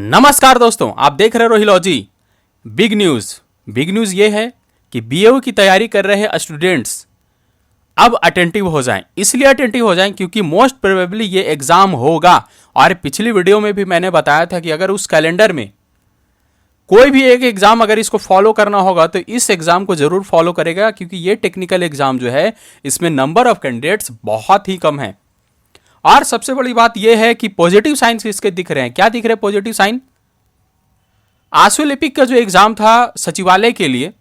नमस्कार दोस्तों, आप देख रहे हो रोहिलॉजी। बिग न्यूज़ ये है कि बीएओ की तैयारी कर रहे स्टूडेंट्स अब अटेंटिव हो जाएं। इसलिए अटेंटिव हो जाएं क्योंकि मोस्ट प्रोबेबली ये एग्ज़ाम होगा। और पिछली वीडियो में भी मैंने बताया था कि अगर उस कैलेंडर में कोई भी एक एग्ज़ाम अगर इसको फॉलो करना होगा तो इस एग्ज़ाम को ज़रूर फॉलो करेगा, क्योंकि ये टेक्निकल एग्ज़ाम जो है इसमें नंबर ऑफ कैंडिडेट्स बहुत ही कम है। और सबसे बड़ी बात यह है कि पॉजिटिव साइंस इसके दिख रहे हैं। क्या दिख रहे हैं पॉजिटिव साइन? आशुलिपिक का जो एग्जाम था सचिवालय के लिए,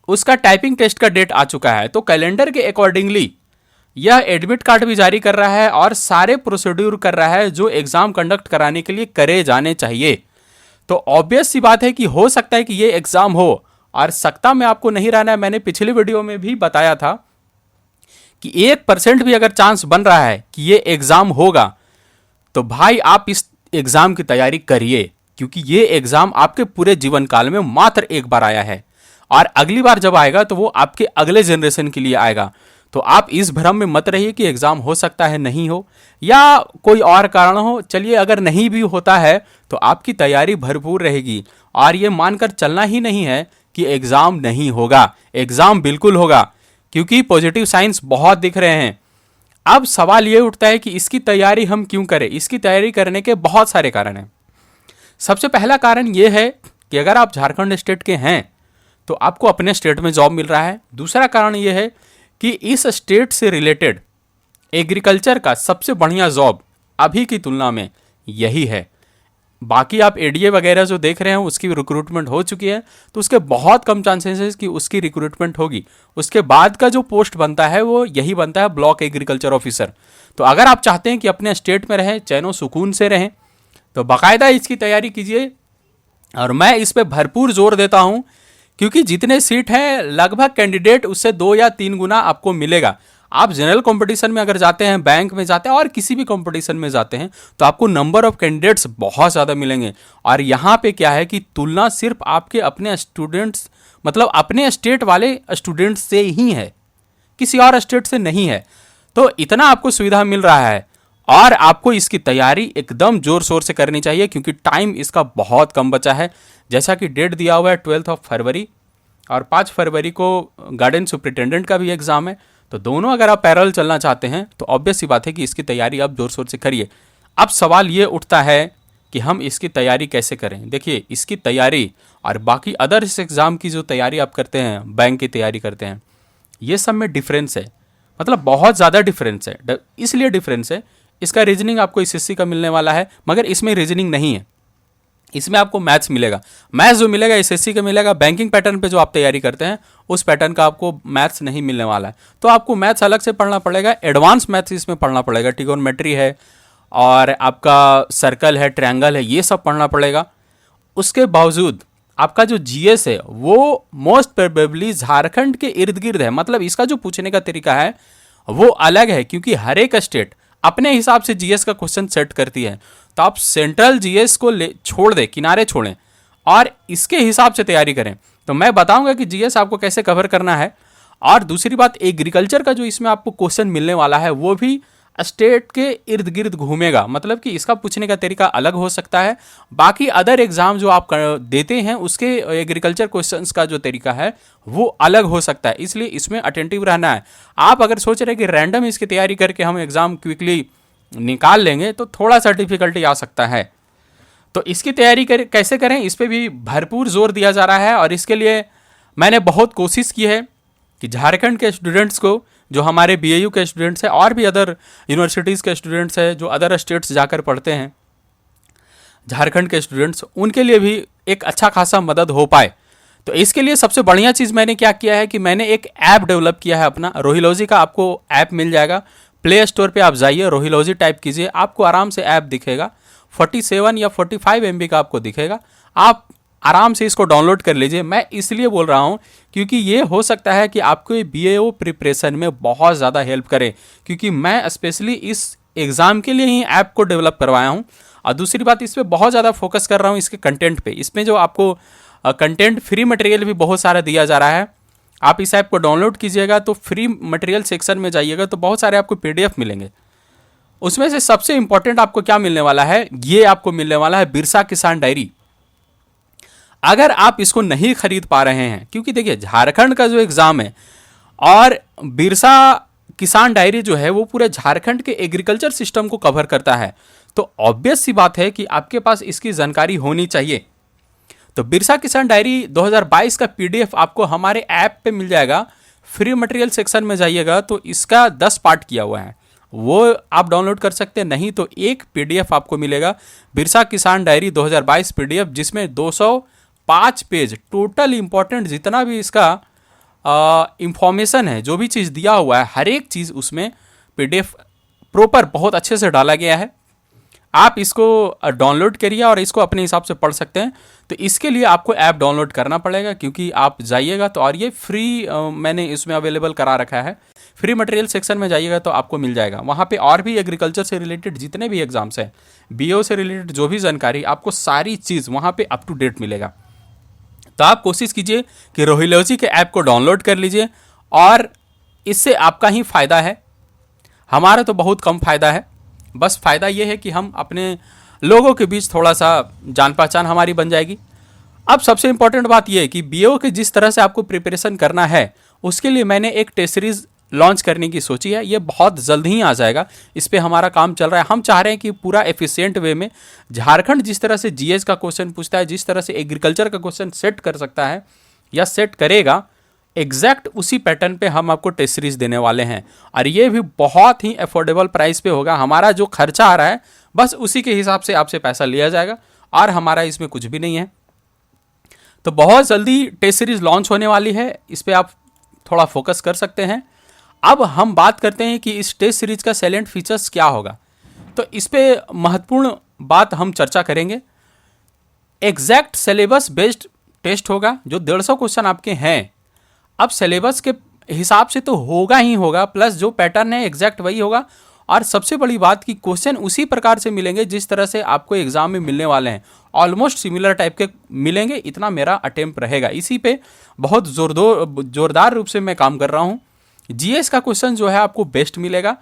उसका टाइपिंग टेस्ट का डेट आ चुका है। तो कैलेंडर के अकॉर्डिंगली यह एडमिट कार्ड भी जारी कर रहा है और सारे प्रोसीड्यूर कर रहा है जो एग्जाम कंडक्ट कराने के लिए करे जाने चाहिए। तो ऑब्वियस सी बात है कि हो सकता है कि ये एग्जाम हो, और सकता में आपको नहीं रहना है। मैंने पिछली वीडियो में भी बताया था कि 1% भी अगर चांस बन रहा है कि ये एग्जाम होगा तो भाई आप इस एग्जाम की तैयारी करिए, क्योंकि ये एग्जाम आपके पूरे जीवन काल में मात्र एक बार आया है और अगली बार जब आएगा तो वो आपके अगले जनरेशन के लिए आएगा। तो आप इस भ्रम में मत रहिए कि एग्जाम हो सकता है नहीं हो या कोई और कारण हो। चलिए, अगर नहीं भी होता है तो आपकी तैयारी भरपूर रहेगी और ये मानकर चलना ही नहीं है कि एग्जाम नहीं होगा। एग्जाम बिल्कुल होगा, क्योंकि पॉजिटिव साइंस बहुत दिख रहे हैं। अब सवाल ये उठता है कि इसकी तैयारी हम क्यों करें। इसकी तैयारी करने के बहुत सारे कारण हैं। सबसे पहला कारण यह है कि अगर आप झारखंड स्टेट के हैं तो आपको अपने स्टेट में जॉब मिल रहा है। दूसरा कारण यह है कि इस स्टेट से रिलेटेड एग्रीकल्चर का सबसे बढ़िया जॉब अभी की तुलना में यही है। बाकी आप एडीए वगैरह जो देख रहे हैं उसकी रिक्रूटमेंट हो चुकी है, तो उसके बहुत कम चांसेस है कि उसकी रिक्रूटमेंट होगी। उसके बाद का जो पोस्ट बनता है वो यही बनता है, ब्लॉक एग्रीकल्चर ऑफिसर। तो अगर आप चाहते हैं कि अपने स्टेट में रहें, चैनो सुकून से रहें, तो बाकायदा इसकी तैयारी कीजिए। और मैं इस पर भरपूर जोर देता हूं, क्योंकि जितने सीट हैं लगभग कैंडिडेट उससे 2 या 3 गुना आपको मिलेगा। आप जनरल कंपटीशन में अगर जाते हैं, बैंक में जाते हैं और किसी भी कंपटीशन में जाते हैं, तो आपको नंबर ऑफ कैंडिडेट्स बहुत ज़्यादा मिलेंगे। और यहाँ पे क्या है कि तुलना सिर्फ आपके अपने स्टूडेंट्स, मतलब अपने स्टेट वाले स्टूडेंट्स से ही है, किसी और स्टेट से नहीं है। तो इतना आपको सुविधा मिल रहा है और आपको इसकी तैयारी एकदम जोर शोर से करनी चाहिए, क्योंकि टाइम इसका बहुत कम बचा है। जैसा कि डेट दिया हुआ है 12 फरवरी और 5 फरवरी को गार्डन सुपरिटेंडेंट का भी एग्जाम है। तो दोनों अगर आप पैरेलल चलना चाहते हैं तो ऑब्वियस सी बात है कि इसकी तैयारी आप जोर शोर से करिए। अब सवाल ये उठता है कि हम इसकी तैयारी कैसे करें। देखिए, इसकी तैयारी और बाकी अदर्स एग्ज़ाम की जो तैयारी आप करते हैं, बैंक की तैयारी करते हैं, ये सब में डिफरेंस है, मतलब बहुत ज़्यादा डिफरेंस है। इसलिए डिफरेंस है, इसका रीजनिंग आपको एसएससी का मिलने वाला है, मगर इसमें रीजनिंग नहीं है। इसमें आपको मैथ्स मिलेगा। मैथ्स जो मिलेगा एसएससी का मिलेगा। बैंकिंग पैटर्न पे जो आप तैयारी करते हैं उस पैटर्न का आपको मैथ्स नहीं मिलने वाला है। तो आपको मैथ्स अलग से पढ़ना पड़ेगा, एडवांस मैथ्स इसमें पढ़ना पड़ेगा। ट्रिगोनोमेट्री है और आपका सर्कल है, ट्रायंगल है, ये सब पढ़ना पड़ेगा। उसके बावजूद आपका जो जीएस है वो मोस्ट प्रोबेबली झारखंड के इर्द गिर्द है। मतलब इसका जो पूछने का तरीका है वो अलग है, क्योंकि हर एक स्टेट अपने हिसाब से जीएस का क्वेश्चन सेट करती है। तो आप सेंट्रल जीएस को छोड़ दें, किनारे छोड़ें और इसके हिसाब से तैयारी करें। तो मैं बताऊंगा कि जीएस आपको कैसे कवर करना है। और दूसरी बात, एग्रीकल्चर का जो इसमें आपको क्वेश्चन मिलने वाला है वो भी स्टेट के इर्द गिर्द घूमेगा। मतलब कि इसका पूछने का तरीका अलग हो सकता है। बाकी अदर एग्जाम जो आप देते हैं उसके एग्रीकल्चर क्वेश्चंस का जो तरीका है वो अलग हो सकता है। इसलिए इसमें अटेंटिव रहना है। आप अगर सोच रहे हैं कि रैंडम इसकी तैयारी करके हम एग्जाम क्विकली निकाल लेंगे तो थोड़ा सा डिफिकल्टी आ सकता है। तो इसकी तैयारी कैसे करें, इस पर भी भरपूर जोर दिया जा रहा है। और इसके लिए मैंने बहुत कोशिश की है कि झारखंड के स्टूडेंट्स को, जो हमारे बीएयू के स्टूडेंट्स हैं और भी अदर यूनिवर्सिटीज़ के स्टूडेंट्स हैं जो अदर स्टेट्स जाकर पढ़ते हैं, झारखंड के स्टूडेंट्स, उनके लिए भी एक अच्छा खासा मदद हो पाए। तो इसके लिए सबसे बढ़िया चीज़ मैंने क्या किया है कि मैंने एक ऐप डेवलप किया है अपना, रोहिलॉजी का। आपको ऐप मिल जाएगा प्ले स्टोर पे, आप जाइए, रोहिलॉजी टाइप कीजिए, आपको आराम से ऐप दिखेगा। 47 या 45 MB का आपको दिखेगा। आप आराम से इसको डाउनलोड कर लीजिए। मैं इसलिए बोल रहा हूँ क्योंकि ये हो सकता है कि आपको बीएओ प्रिपरेशन में बहुत ज़्यादा हेल्प करे, क्योंकि मैं स्पेशली इस एग्ज़ाम के लिए ही ऐप को डेवलप करवाया हूँ। और दूसरी बात, इस पर बहुत ज़्यादा फोकस कर रहा हूँ इसके कंटेंट पे। इसमें जो आपको कंटेंट फ्री मटेरियल भी बहुत सारा दिया जा रहा है। आप इस ऐप को डाउनलोड कीजिएगा तो फ्री मटेरियल सेक्शन में जाइएगा तो बहुत सारे आपको पीडीएफ मिलेंगे। उसमें से सबसे इंपॉर्टेंट आपको क्या मिलने वाला है, ये आपको मिलने वाला है बिरसा किसान डायरी। अगर आप इसको नहीं खरीद पा रहे हैं, क्योंकि देखिए झारखंड का जो एग्जाम है और बिरसा किसान डायरी जो है वो पूरे झारखंड के एग्रीकल्चर सिस्टम को कवर करता है, तो ऑब्वियस सी बात है कि आपके पास इसकी जानकारी होनी चाहिए। तो बिरसा किसान डायरी 2022 का पीडीएफ आपको हमारे ऐप पे मिल जाएगा। फ्री मटेरियल सेक्शन में जाइएगा तो इसका 10 पार्ट किया हुआ है, वो आप डाउनलोड कर सकते हैं। नहीं तो एक पीडीएफ आपको मिलेगा बिरसा किसान डायरी 2022 पीडीएफ, जिसमें 205 पेज टोटल इंपॉर्टेंट जितना भी इसका इंफॉर्मेशन है, जो भी चीज़ दिया हुआ है, हर एक चीज़ उसमें पीडीएफ प्रॉपर बहुत अच्छे से डाला गया है। आप इसको डाउनलोड करिए और इसको अपने हिसाब से पढ़ सकते हैं। तो इसके लिए आपको ऐप डाउनलोड करना पड़ेगा, क्योंकि आप जाइएगा तो, और ये फ्री मैंने इसमें अवेलेबल करा रखा है। फ्री मटेरियल सेक्शन में जाइएगा तो आपको मिल जाएगा। वहाँ पे और भी एग्रीकल्चर से रिलेटेड जितने भी एग्जाम्स हैं, बीओ से रिलेटेड जो भी जानकारी, आपको सारी चीज़ वहाँ पे अप टू डेट मिलेगा। तो आप कोशिश कीजिए कि रोहिलॉजी के ऐप को डाउनलोड कर लीजिए, और इससे आपका ही फ़ायदा है, हमारा तो बहुत कम फ़ायदा है। बस फ़ायदा ये है कि हम अपने लोगों के बीच थोड़ा सा जान पहचान हमारी बन जाएगी। अब सबसे इंपॉर्टेंट बात यह है कि बीओ के जिस तरह से आपको प्रिपरेशन करना है, उसके लिए मैंने एक टेस्ट सीरीज़ लॉन्च करने की सोची है। ये बहुत जल्द ही आ जाएगा, इस पर हमारा काम चल रहा है। हम चाह रहे हैं कि पूरा एफिशिएंट वे में झारखंड जिस तरह से जीएस का क्वेश्चन पूछता है, जिस तरह से एग्रीकल्चर का क्वेश्चन सेट कर सकता है या सेट करेगा, एग्जैक्ट उसी पैटर्न पे हम आपको टेस्ट सीरीज देने वाले हैं। और ये भी बहुत ही अफोर्डेबल प्राइस पे होगा। हमारा जो खर्चा आ रहा है बस उसी के हिसाब से आपसे पैसा लिया जाएगा, और हमारा इसमें कुछ भी नहीं है। तो बहुत जल्दी टेस्ट सीरीज लॉन्च होने वाली है, इस पर आप थोड़ा फोकस कर सकते हैं। अब हम बात करते हैं कि इस टेस्ट सीरीज का सैलेंट फीचर्स क्या होगा। तो इस पर महत्वपूर्ण बात हम चर्चा करेंगे। एग्जैक्ट सिलेबस बेस्ड टेस्ट होगा, जो 150 क्वेश्चन आपके हैं। अब सिलेबस के हिसाब से तो होगा ही होगा, प्लस जो पैटर्न है एग्जैक्ट वही होगा। और सबसे बड़ी बात कि क्वेश्चन उसी प्रकार से मिलेंगे जिस तरह से आपको एग्जाम में मिलने वाले हैं, ऑलमोस्ट सिमिलर टाइप के मिलेंगे। इतना मेरा अटेम्प्ट रहेगा, इसी पे बहुत जोरदार रूप से मैं काम कर रहा हूँ। जीएस का क्वेश्चन जो है आपको बेस्ट मिलेगा,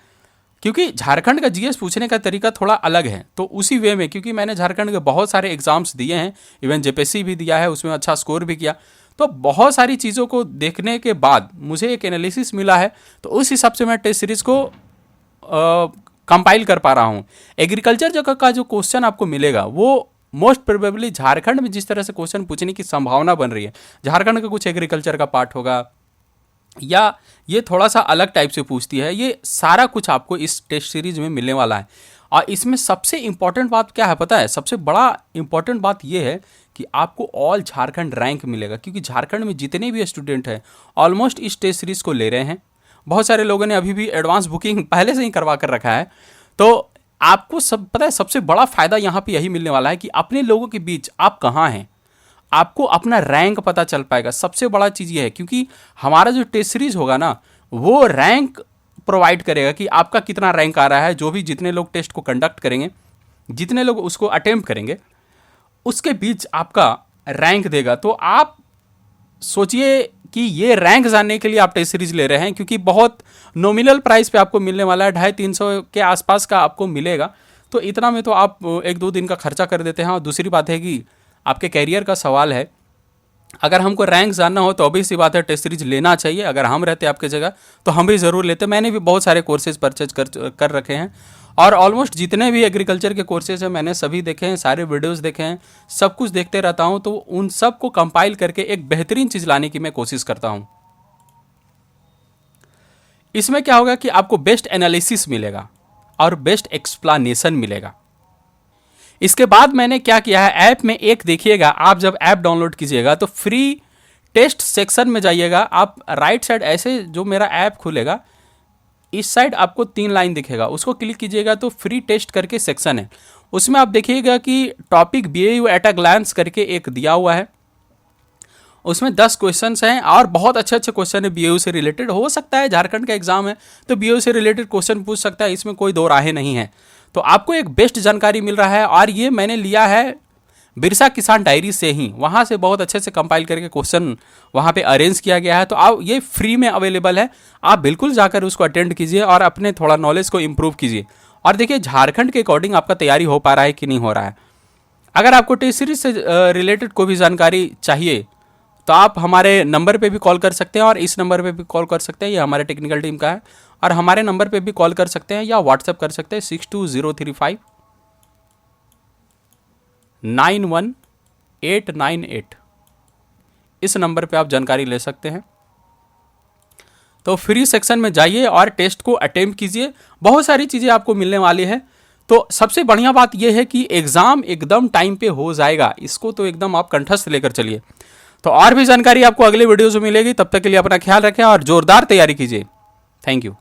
क्योंकि झारखंड का जीएस पूछने का तरीका थोड़ा अलग है। तो उसी वे में, क्योंकि मैंने झारखंड के बहुत सारे एग्जाम्स दिए हैं, इवन जेपीएससी भी दिया है, उसमें अच्छा स्कोर भी किया, तो बहुत सारी चीज़ों को देखने के बाद मुझे एक एनालिसिस मिला है। तो उस हिसाब से मैं टेस्ट सीरीज को कंपाइल कर पा रहा हूँ। एग्रीकल्चर जगह का जो क्वेश्चन आपको मिलेगा वो मोस्ट प्रोबेबली झारखंड में जिस तरह से क्वेश्चन पूछने की संभावना बन रही है, झारखंड का कुछ एग्रीकल्चर का पार्ट होगा, या ये थोड़ा सा अलग टाइप से पूछती है, ये सारा कुछ आपको इस टेस्ट सीरीज में मिलने वाला है। और इसमें सबसे इंपॉर्टेंट बात क्या है पता है? सबसे बड़ा इंपॉर्टेंट बात ये है कि आपको ऑल झारखंड रैंक मिलेगा, क्योंकि झारखंड में जितने भी स्टूडेंट हैं ऑलमोस्ट इस टेस्ट सीरीज को ले रहे हैं। बहुत सारे लोगों ने अभी भी एडवांस बुकिंग पहले से ही करवा कर रखा है। तो आपको सब पता है, सबसे बड़ा फायदा यहाँ पे यही मिलने वाला है कि अपने लोगों के बीच आप कहाँ हैं, आपको अपना रैंक पता चल पाएगा। सबसे बड़ा चीज़ ये है, क्योंकि हमारा जो टेस्ट सीरीज होगा ना, वो रैंक प्रोवाइड करेगा कि आपका कितना रैंक आ रहा है। जो भी जितने लोग टेस्ट को कंडक्ट करेंगे, जितने लोग उसको अटेम्प्ट करेंगे, उसके बीच आपका रैंक देगा। तो आप सोचिए कि ये रैंक जानने के लिए आप टेस्ट सीरीज ले रहे हैं, क्योंकि बहुत नॉमिनल प्राइस पे आपको मिलने वाला है, 250-300 के आसपास का आपको मिलेगा। तो इतना में तो आप 1-2 दिन का खर्चा कर देते हैं। और दूसरी बात है कि आपके कैरियर का सवाल है, अगर हमको रैंक जानना हो तो ऑब्वियस सी बात है टेस्ट सीरीज लेना चाहिए। अगर हम रहते आपके जगह तो हम भी ज़रूर लेते। मैंने भी बहुत सारे कोर्सेज परचेज कर रखे हैं, और ऑलमोस्ट जितने भी एग्रीकल्चर के कोर्सेज हैं मैंने सभी देखे हैं, सारे वीडियोस देखे हैं, सब कुछ देखते रहता हूं। तो उन सब को कंपाइल करके एक बेहतरीन चीज़ लाने की मैं कोशिश करता हूं। इसमें क्या होगा कि आपको बेस्ट एनालिसिस मिलेगा और बेस्ट एक्सप्लेनेशन मिलेगा। इसके बाद मैंने क्या किया है, ऐप में एक देखिएगा, आप जब ऐप डाउनलोड कीजिएगा तो फ्री टेस्ट सेक्शन में जाइएगा। आप राइट साइड ऐसे जो मेरा ऐप खुलेगा, इस साइड आपको 3 लाइन दिखेगा, उसको क्लिक कीजिएगा तो फ्री टेस्ट करके सेक्शन है। उसमें आप देखिएगा कि topic BAU at a glance करके एक दिया हुआ है। उसमें 10 क्वेश्चंस हैं और बहुत अच्छे अच्छे क्वेश्चन है बीएयू से रिलेटेड। हो सकता है झारखंड का एग्जाम है तो बीएयू से रिलेटेड क्वेश्चन पूछ सकता है, इसमें कोई दो राहें नहीं है। तो आपको एक बेस्ट जानकारी मिल रहा है, और ये मैंने लिया है बिरसा किसान डायरी से ही, वहाँ से बहुत अच्छे से कंपाइल करके क्वेश्चन वहाँ पे अरेंज किया गया है। तो आप ये फ्री में अवेलेबल है, आप बिल्कुल जाकर उसको अटेंड कीजिए और अपने थोड़ा नॉलेज को इम्प्रूव कीजिए। और देखिए झारखंड के अकॉर्डिंग आपका तैयारी हो पा रहा है कि नहीं हो रहा है। अगर आपको टेस्ट सीरीज से रिलेटेड कोई भी जानकारी चाहिए तो आप हमारे नंबर पे भी कॉल कर सकते हैं, और इस नंबर पे भी कॉल कर सकते हैं, ये हमारे टेक्निकल टीम का है, और हमारे नंबर पे भी कॉल कर सकते हैं या व्हाट्सएप कर सकते हैं 6203591898। इस नंबर पे आप जानकारी ले सकते हैं। तो फ्री सेक्शन में जाइए और टेस्ट को अटेम्प्ट कीजिए, बहुत सारी चीज़ें आपको मिलने वाली है। तो सबसे बढ़िया बात यह है कि एग्ज़ाम एकदम टाइम पे हो जाएगा, इसको तो एकदम आप कंठस्थ लेकर चलिए। तो और भी जानकारी आपको अगले वीडियोज़ में मिलेगी, तब तक के लिए अपना ख्याल रखें और जोरदार तैयारी कीजिए। Thank you.